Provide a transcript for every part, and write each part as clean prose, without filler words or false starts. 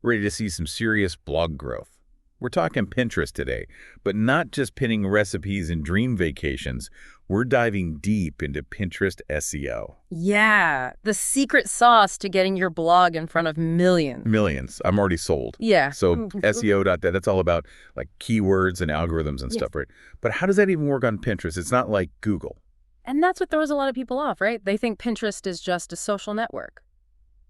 Ready to see some serious blog growth. We're talking Pinterest today, but not just pinning recipes and dream vacations. We're diving deep into Pinterest SEO. Yeah, the secret sauce to getting your blog in front of millions. Millions. I'm already sold. Yeah. So SEO, that's all about like keywords and algorithms and Yes. stuff, right? But how does that even work on Pinterest? It's not like Google. And that's what throws a lot of people off, right? They think Pinterest is just a social network.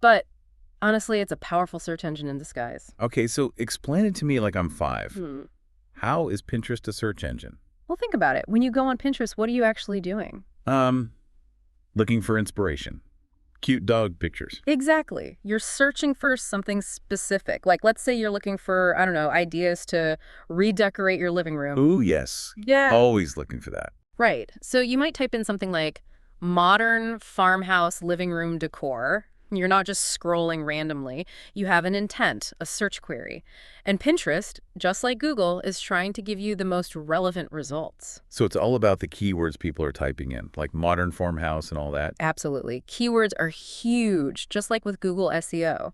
But honestly, it's a powerful search engine in disguise. Okay, so explain it to me like I'm 5. Hmm. How is Pinterest a search engine? Well, think about it. When you go on Pinterest, what are you actually doing? Looking for inspiration. Cute dog pictures. Exactly. You're searching for something specific. Like, let's say you're looking for, I don't know, ideas to redecorate your living room. Ooh, yes. Yeah. Always looking for that. Right. So you might type in something like modern farmhouse living room decor. You're not just scrolling randomly. You have an intent, a search query. And Pinterest, just like Google, is trying to give you the most relevant results. So it's all about the keywords people are typing in, like modern farmhouse and all that. Absolutely. Keywords are huge, just like with Google SEO.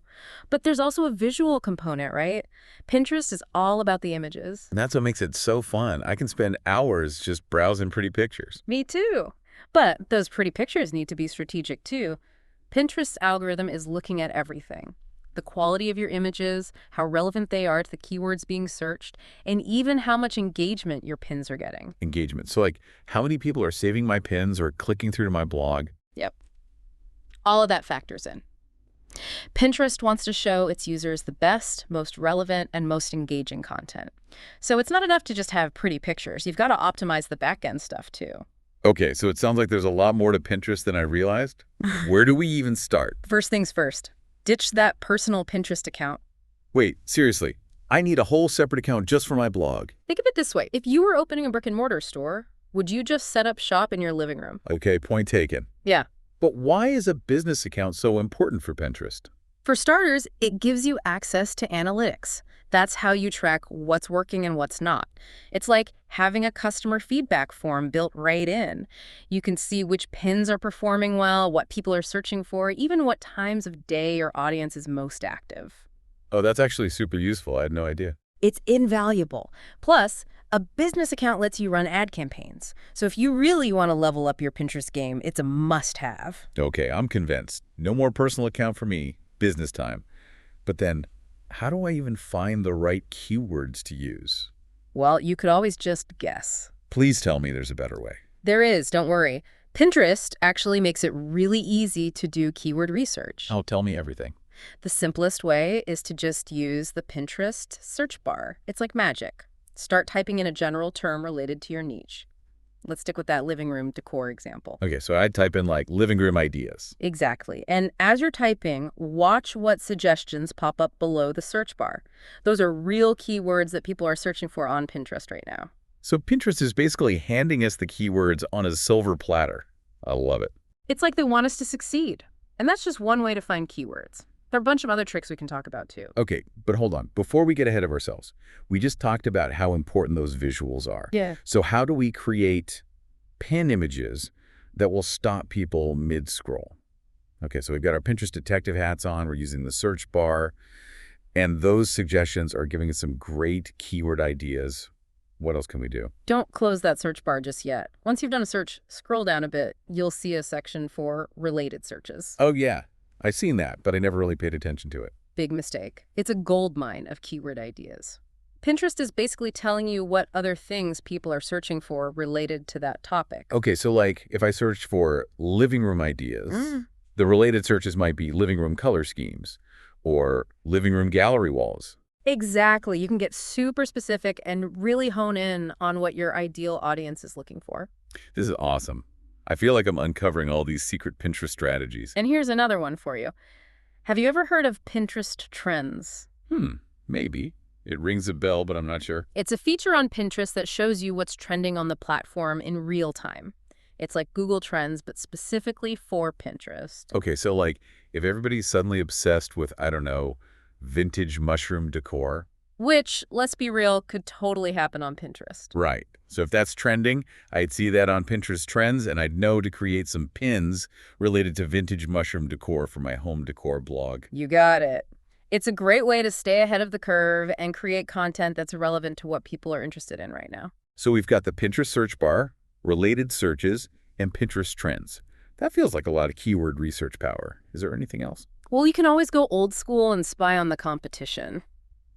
But there's also a visual component, right? Pinterest is all about the images. And that's what makes it so fun. I can spend hours just browsing pretty pictures. Me too. But those pretty pictures need to be strategic too. Pinterest's algorithm is looking at everything. The quality of your images, how relevant they are to the keywords being searched, and even how much engagement your pins are getting. Engagement. So like how many people are saving my pins or clicking through to my blog? Yep. All of that factors in. Pinterest wants to show its users the best, most relevant, and most engaging content. So it's not enough to just have pretty pictures. You've got to optimize the back-end stuff too. Okay, so it sounds like there's a lot more to Pinterest than I realized. Where do we even start? First things first, ditch that personal Pinterest account. Wait, seriously, I need a whole separate account just for my blog. Think of it this way. If you were opening a brick-and-mortar store, would you just set up shop in your living room? Okay, point taken. Yeah. But why is a business account so important for Pinterest? For starters, it gives you access to analytics. That's how you track what's working and what's not. It's like having a customer feedback form built right in. You can see which pins are performing well, what people are searching for, even what times of day your audience is most active. Oh, that's actually super useful. I had no idea. It's invaluable. Plus, a business account lets you run ad campaigns. So if you really want to level up your Pinterest game, it's a must-have. Okay, I'm convinced. No more personal account for me. Business time. But then, how do I even find the right keywords to use? Well, you could always just guess. Please tell me there's a better way. There is, don't worry. Pinterest actually makes it really easy to do keyword research. Oh, tell me everything. The simplest way is to just use the Pinterest search bar. It's like magic. Start typing in a general term related to your niche. Let's stick with that living room decor example. Okay, so I'd type in like living room ideas. Exactly. And as you're typing, watch what suggestions pop up below the search bar. Those are real keywords that people are searching for on Pinterest right now. So Pinterest is basically handing us the keywords on a silver platter. I love it. It's like they want us to succeed. And that's just one way to find keywords. There are a bunch of other tricks we can talk about too. Okay, but hold on. Before we get ahead of ourselves, we just talked about how important those visuals are. Yeah. So how do we create pin images that will stop people mid-scroll? Okay, so we've got our Pinterest detective hats on. We're using the search bar. And those suggestions are giving us some great keyword ideas. What else can we do? Don't close that search bar just yet. Once you've done a search, scroll down a bit. You'll see a section for related searches. Oh, yeah. I've seen that, but I never really paid attention to it. Big mistake. It's a goldmine of keyword ideas. Pinterest is basically telling you what other things people are searching for related to that topic. Okay, so like if I search for living room ideas, the related searches might be living room color schemes or living room gallery walls. Exactly. You can get super specific and really hone in on what your ideal audience is looking for. This is awesome. I feel like I'm uncovering all these secret Pinterest strategies. And here's another one for you. Have you ever heard of Pinterest Trends? Maybe. It rings a bell, but I'm not sure. It's a feature on Pinterest that shows you what's trending on the platform in real time. It's like Google Trends, but specifically for Pinterest. Okay, so like if everybody's suddenly obsessed with, I don't know, vintage mushroom decor. Which, let's be real, could totally happen on Pinterest. Right. So if that's trending, I'd see that on Pinterest Trends, and I'd know to create some pins related to vintage mushroom decor for my home decor blog. You got it. It's a great way to stay ahead of the curve and create content that's relevant to what people are interested in right now. So we've got the Pinterest search bar, related searches, and Pinterest trends. That feels like a lot of keyword research power. Is there anything else? Well, you can always go old school and spy on the competition.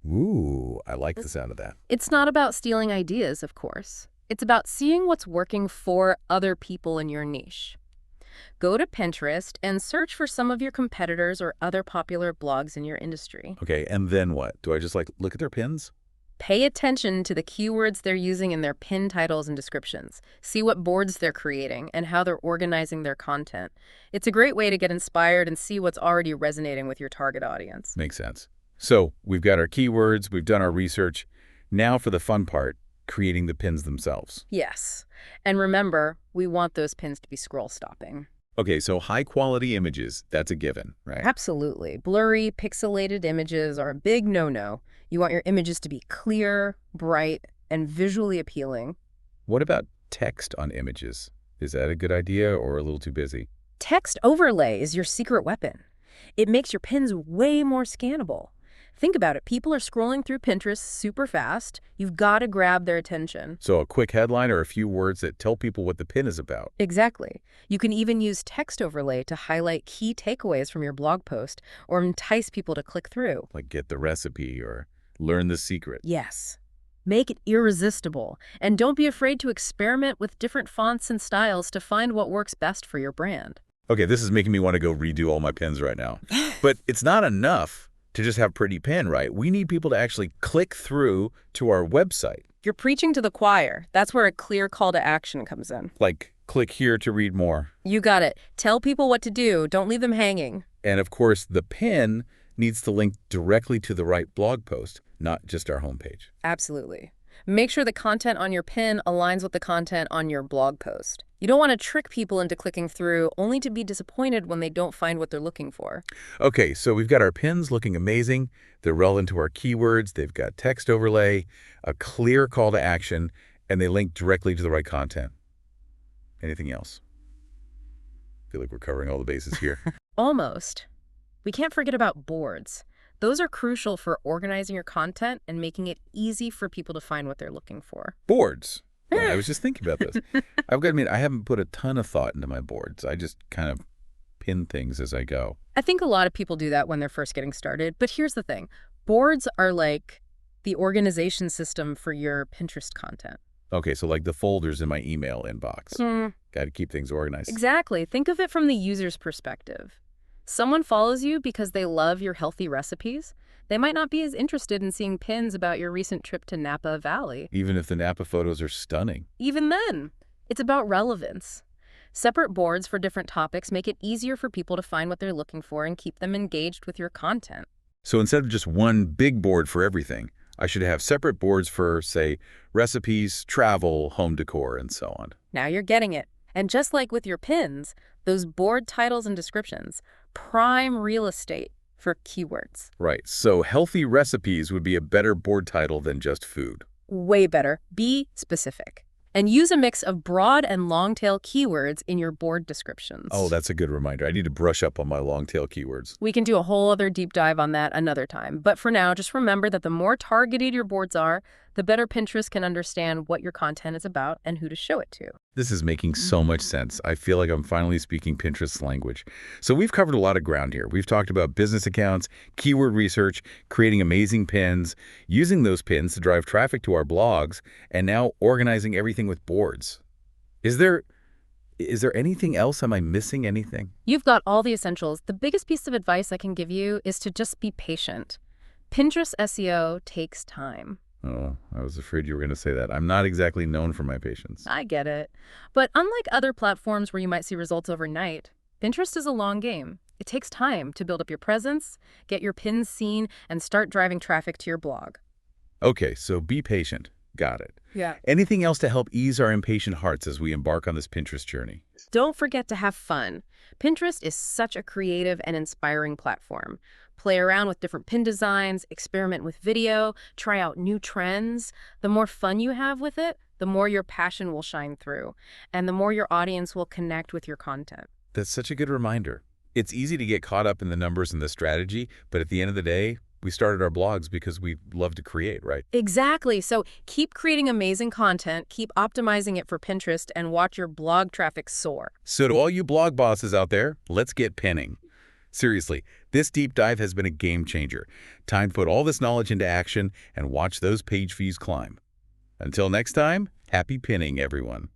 Ooh, I like the sound of that. It's not about stealing ideas, of course. It's about seeing what's working for other people in your niche. Go to Pinterest and search for some of your competitors or other popular blogs in your industry. Okay, and then what? Do I just look at their pins? Pay attention to the keywords they're using in their pin titles and descriptions. See what boards they're creating and how they're organizing their content. It's a great way to get inspired and see what's already resonating with your target audience. Makes sense. So we've got our keywords, we've done our research. Now for the fun part, creating the pins themselves. Yes. And remember, we want those pins to be scroll stopping. Okay, so high quality images, that's a given, right? Absolutely. Blurry, pixelated images are a big no-no. You want your images to be clear, bright, and visually appealing. What about text on images? Is that a good idea or a little too busy? Text overlay is your secret weapon. It makes your pins way more scannable. Think about it. People are scrolling through Pinterest super fast. You've got to grab their attention. So a quick headline or a few words that tell people what the pin is about. Exactly. You can even use text overlay to highlight key takeaways from your blog post or entice people to click through. Like get the recipe or learn the secret. Yes. Make it irresistible. And don't be afraid to experiment with different fonts and styles to find what works best for your brand. Okay, this is making me want to go redo all my pins right now. But it's not enough to just have pretty pin, right? We need people to actually click through to our website. You're preaching to the choir. That's where a clear call to action comes in. Like, click here to read more. You got it. Tell people what to do. Don't leave them hanging. And of course, the pin needs to link directly to the right blog post, not just our homepage. Absolutely. Make sure the content on your pin aligns with the content on your blog post. You don't want to trick people into clicking through only to be disappointed when they don't find what they're looking for. Okay, so we've got our pins looking amazing. They're relevant to our keywords. They've got text overlay, a clear call to action, and they link directly to the right content. Anything else? I feel like we're covering all the bases here. Almost. We can't forget about boards. Those are crucial for organizing your content and making it easy for people to find what they're looking for. Boards. Yeah, I was just thinking about this. I've got to admit, I haven't put a ton of thought into my boards. I just kind of pin things as I go. I think a lot of people do that when they're first getting started. But here's the thing. Boards are like the organization system for your Pinterest content. Okay, so like the folders in my email inbox. Got to keep things organized. Exactly. Think of it from the user's perspective. Someone follows you because they love your healthy recipes. They might not be as interested in seeing pins about your recent trip to Napa Valley. Even if the Napa photos are stunning. Even then, it's about relevance. Separate boards for different topics make it easier for people to find what they're looking for and keep them engaged with your content. So instead of just one big board for everything, I should have separate boards for, say, recipes, travel, home decor, and so on. Now you're getting it. And just like with your pins, those board titles and descriptions, prime real estate for keywords. Right. So healthy recipes would be a better board title than just food. Way better. Be specific. And use a mix of broad and long-tail keywords in your board descriptions. Oh, that's a good reminder. I need to brush up on my long-tail keywords. We can do a whole other deep dive on that another time. But for now, just remember that the more targeted your boards are, the better Pinterest can understand what your content is about and who to show it to. This is making so much sense. I feel like I'm finally speaking Pinterest's language. So we've covered a lot of ground here. We've talked about business accounts, keyword research, creating amazing pins, using those pins to drive traffic to our blogs, and now organizing everything with boards. Is there anything else? Am I missing anything? You've got all the essentials. The biggest piece of advice I can give you is to just be patient. Pinterest SEO takes time. Oh, I was afraid you were going to say that. I'm not exactly known for my patience. I get it. But unlike other platforms where you might see results overnight, Pinterest is a long game. It takes time to build up your presence, get your pins seen, and start driving traffic to your blog. Okay, so be patient. Got it. Yeah. Anything else to help ease our impatient hearts as we embark on this Pinterest journey? Don't forget to have fun. Pinterest is such a creative and inspiring platform. Play around with different pin designs, experiment with video, try out new trends. The more fun you have with it, the more your passion will shine through, and the more your audience will connect with your content. That's such a good reminder. It's easy to get caught up in the numbers and the strategy, but at the end of the day, we started our blogs because we love to create, right? Exactly. So keep creating amazing content, keep optimizing it for Pinterest, and watch your blog traffic soar. So to all you blog bosses out there, let's get pinning. Seriously, this deep dive has been a game changer. Time to put all this knowledge into action and watch those page views climb. Until next time, happy pinning, everyone.